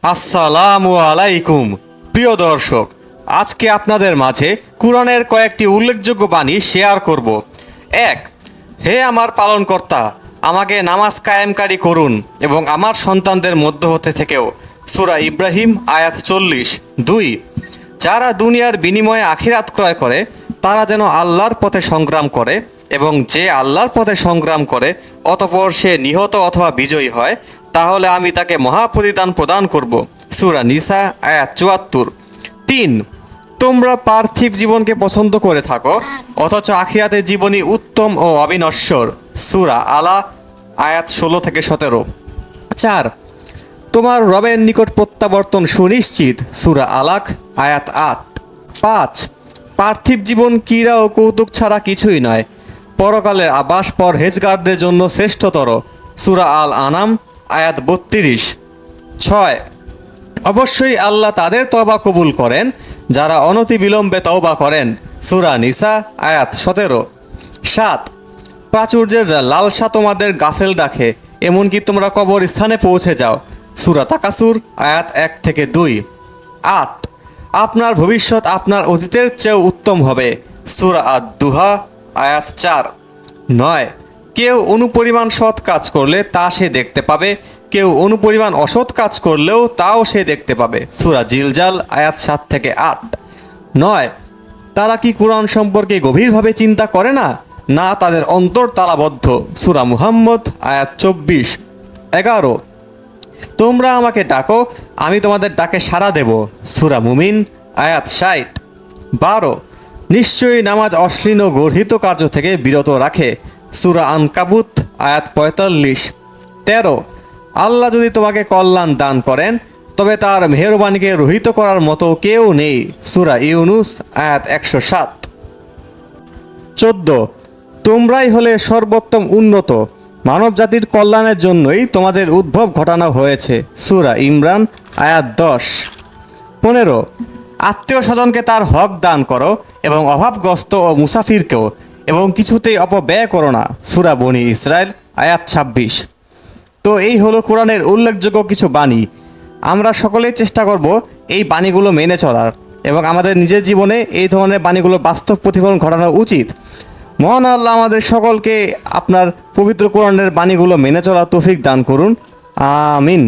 আসসালামু আলাইকুম প্রিয় দর্শক, আজকে আপনাদের মাঝে কুরআনের কয়েকটি উল্লেখযোগ্য বাণী শেয়ার করব। ১. হে আমার পালনকর্তা, আমাকে নামাজ কায়েমকারী করুন এবং আমার সন্তানদের মধ্য হতে থেকেও। সূরা ইব্রাহিম আয়াত 40। ২. যারা দুনিয়ার বিনিময়ে আখিরাত ক্রয় করে তারা যেন আল্লাহর পথে সংগ্রাম করে, এবং যে আল্লাহর পথে সংগ্রাম করে অতঃপর সে নিহত অথবা বিজয়ী হয়, তাহলে আমি তাকে মহাপ্রতিদান প্রদান করব। সূরা নিসা আয়াত ৭৪। ৩. তোমরা পার্থিব জীবনকে পছন্দ করে থাকো অথচ আখিরাতের জীবনই উত্তম ও অবিনশ্বর। সূরা আলা আয়াত ১৬ থেকে ১৭। ৪. তোমার রবের নিকট প্রত্যাবর্তন সুনিশ্চিত। সূরা আলাক আয়াত ৮। ৫. পার্থিব জীবন ক্রীড়া ও কৌতুক ছাড়া কিছুই নয়, পরকালের আবাস পরহেজগারদের জন্য শ্রেষ্ঠতর। সূরা আল আনাম আয়াত ৩২। ৬. অবশ্যই আল্লাহ তাদের তওবা কবুল করেন যারা অনতিবিলম্বে তওবা করেন। সূরা নিসা আয়াত ১৭। ৭. প্রাচুর্যের লালসা তোমাদের গাফেল রাখে, এমনকি তোমরা কবর স্থানে পৌঁছে যাও। সূরা তাকাসুর আয়াত ১ থেকে ২। ৮. আপনার ভবিষ্যৎ আপনার অতীতের চেয়েও উত্তম হবে। সূরা আদ-দুহা আয়াত ৪। ৯. কেউ অনুপরিমাণ সৎ কাজ করলে তা সে দেখতে পাবে, কেউ অনুপরিমাণ অসৎ কাজ করলেও তাও সে দেখতে পাবে। সূরা জিলজাল আয়াত ৭ থেকে ৮। ৯. তারা কি কুরআন সম্পর্কে গভীরভাবে চিন্তা করে না? না, তাদের অন্তর তালাবদ্ধ। সূরা মুহাম্মদ আয়াত ২৪। ১১. তোমরা আমাকে ডাকো, আমি তোমাদের ডাকে সাড়া দেব। সূরা মুমিন আয়াত ৬০। ১২. নিশ্চয়ই নামাজ অশ্লীল ও গর্হিত কার্য থেকে বিরত রাখে। সূরা আনকাবুত আয়াত ৪৫। ১৩. আল্লাহ যদি তোমাকে কল্যাণ দান করেন তবে তার মেহেরবানিকে রহিত করার মতো কেউ নেই। সূরা ইউনুস আয়াত ১০৭। ১৪. তোমরাই হলে সর্বোত্তম উন্নত, মানব জাতির কল্যাণের জন্যই তোমাদের উদ্ভব ঘটানো হয়েছে। সূরা ইমরান আয়াত ১০। ১৫. আত্মীয় স্বজনকে তার হক দান করো এবং অভাবগ্রস্ত ও মুসাফিরকেও, এবং কিছুতেই অপব্যয় করো না। সূরা বনী ইসরাইল আয়াত ২৬। তো এই হলো কোরআনের উল্লেখযোগ্য কিছু বাণী। আমরা সকলেই চেষ্টা করব এই বাণীগুলো মেনে চলার, এবং আমাদের নিজের জীবনে এই ধরনের বাণীগুলো বাস্তব প্রতিফলন ঘটানো উচিত। মহান আল্লাহ আমাদের সকলকে আপনার পবিত্র কোরআনের বাণীগুলো মেনে চলার তৌফিক দান করুন। আমিন।